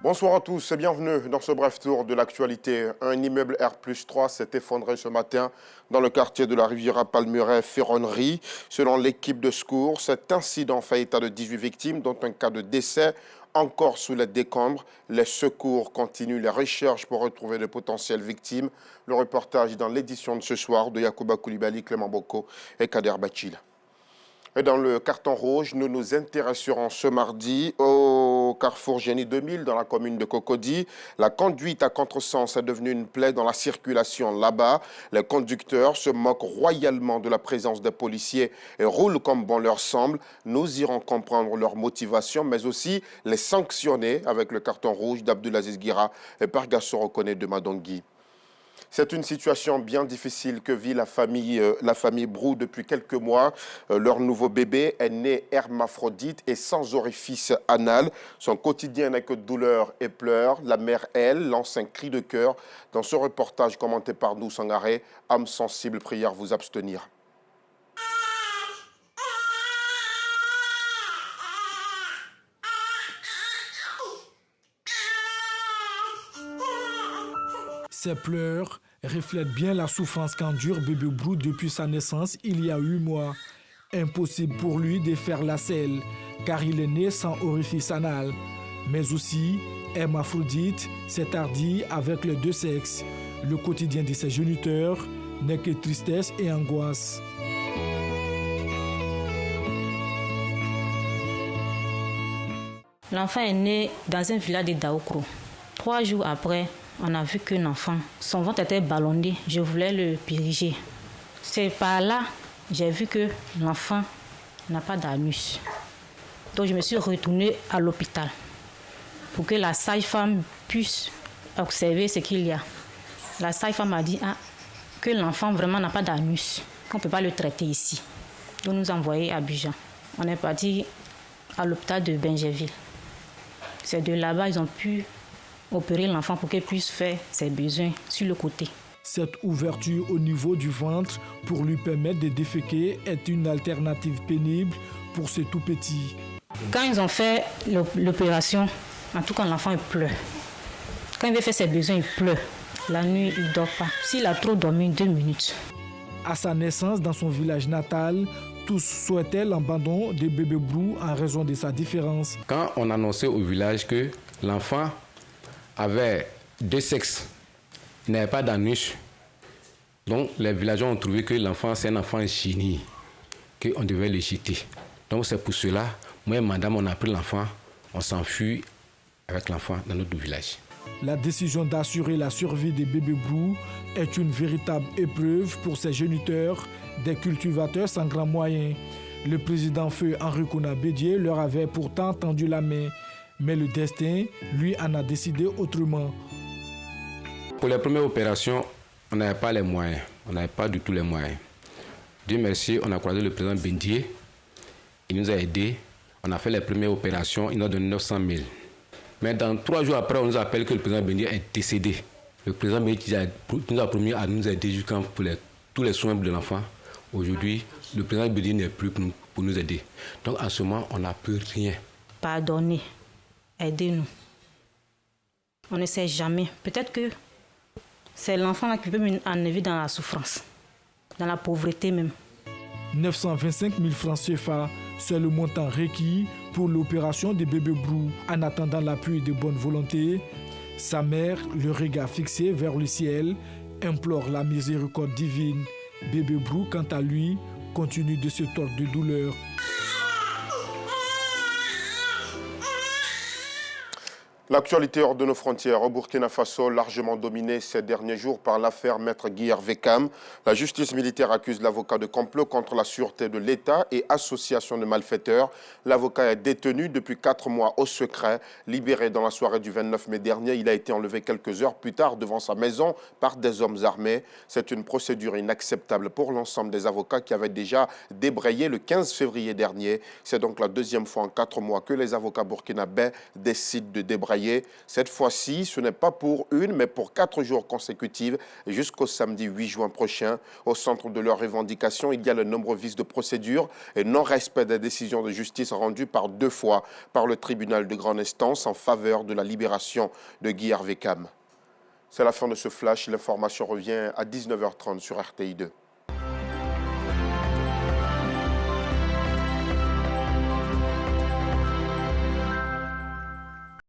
Bonsoir à tous et bienvenue dans ce bref tour de l'actualité. Un immeuble R+3 s'est effondré ce matin dans le quartier de la Riviera Palmeraie-Ferronnerie. Selon l'équipe de secours, cet incident fait état de 18 victimes, dont un cas de décès encore sous les décombres. Les secours continuent les recherches pour retrouver de potentielles victimes. Le reportage dans l'édition de ce soir de Yacouba Koulibaly, Clément Boko et Kader Bachil. Et dans le carton rouge, nous nous intéresserons ce mardi au carrefour Génie 2000 dans la commune de Cocody. La conduite à contresens est devenue une plaie dans la circulation là-bas. Les conducteurs se moquent royalement de la présence des policiers et roulent comme bon leur semble. Nous irons comprendre leur motivation, mais aussi les sanctionner avec le carton rouge d'Abdulaziz Guira et Pargasso Reconnaît de Madongui. C'est une situation bien difficile que vit la famille Brou depuis quelques mois. Leur nouveau bébé est né hermaphrodite et sans orifice anal. Son quotidien n'est que douleur et pleurs. La mère, elle, lance un cri de cœur. Dans ce reportage commenté par nous sans arrêt, âme sensible, prière vous abstenir. Ces pleurs reflètent bien la souffrance qu'endure bébé Brou depuis sa naissance il y a 8 mois. Impossible pour lui de faire la selle, car il est né sans orifice anal. Mais aussi, hermaphrodite, c'est-à-dire avec les deux sexes. Le quotidien de ses géniteurs n'est que tristesse et angoisse. L'enfant est né dans un village de Daoukro. 3 jours après, on a vu qu'un enfant, son ventre était ballonné, je voulais le périger. C'est par là, j'ai vu que l'enfant n'a pas d'anus. Donc je me suis retournée à l'hôpital pour que la sage-femme puisse observer ce qu'il y a. La sage-femme a dit que l'enfant vraiment n'a pas d'anus, qu'on ne peut pas le traiter ici. Donc nous envoyé à Abidjan. On est parti à l'hôpital de Benjerville. C'est de là-bas ils ont pu opérer l'enfant pour qu'il puisse faire ses besoins sur le côté. Cette ouverture au niveau du ventre pour lui permettre de déféquer est une alternative pénible pour ce tout petit. Quand ils ont fait l'opération, en tout cas l'enfant il pleure. Quand il veut faire ses besoins, il pleure. La nuit, il ne dort pas. S'il a trop dormi 2 minutes. À sa naissance dans son village natal, tous souhaitaient l'abandon de bébé Brou en raison de sa différence. Quand on annonçait au village que l'enfant avait 2 sexes, il n'avait pas d'anus. Donc les villageois ont trouvé que l'enfant c'est un enfant génie, qu'on devait le jeter. Donc c'est pour cela, moi et madame, on a pris l'enfant, on s'enfuit avec l'enfant dans notre village. La décision d'assurer la survie des bébés Brou est une véritable épreuve pour ces géniteurs, des cultivateurs sans grands moyens. Le président feu Henri Kouna Bédié leur avait pourtant tendu la main. Mais le destin, lui, en a décidé autrement. Pour les premières opérations, on n'avait pas les moyens. On n'avait pas du tout les moyens. Dieu merci, on a croisé le président Bédié. Il nous a aidés. On a fait les premières opérations. Il nous a donné 900 000. Mais dans 3 jours après, on nous appelle que le président Bédié est décédé. Le président Bédié nous a promis à nous aider jusqu'à tous les soins de l'enfant. Aujourd'hui, le président Bédié n'est plus pour nous aider. Donc, en ce moment, on n'a plus rien. Pardonnez. Aidez-nous. On ne sait jamais. Peut-être que c'est l'enfant qui peut m'enlever dans la souffrance, dans la pauvreté même. 925 000 francs CFA, c'est le montant requis pour l'opération de bébé Brou. En attendant l'appui de bonne volonté, sa mère, le regard fixé vers le ciel, implore la miséricorde divine. Bébé Brou, quant à lui, continue de se tordre de douleur. L'actualité hors de nos frontières au Burkina Faso, largement dominée ces derniers jours par l'affaire Maître Guy Hervé Cam. La justice militaire accuse l'avocat de complot contre la sûreté de l'État et association de malfaiteurs. L'avocat est détenu depuis 4 mois au secret. Libéré dans la soirée du 29 mai dernier, il a été enlevé quelques heures plus tard devant sa maison par des hommes armés. C'est une procédure inacceptable pour l'ensemble des avocats qui avaient déjà débrayé le 15 février dernier. C'est donc la 2e fois en 4 mois que les avocats burkinabés décident de débrayer envoyés. Cette fois-ci, ce n'est pas pour une, mais pour 4 jours consécutifs jusqu'au samedi 8 juin prochain. Au centre de leurs revendications, il y a le nombreux vices de procédure et non-respect des décisions de justice rendues par 2 fois par le tribunal de grande instance en faveur de la libération de Guy Hervé Cam. C'est la fin de ce flash. L'information revient à 19h30 sur RTI 2.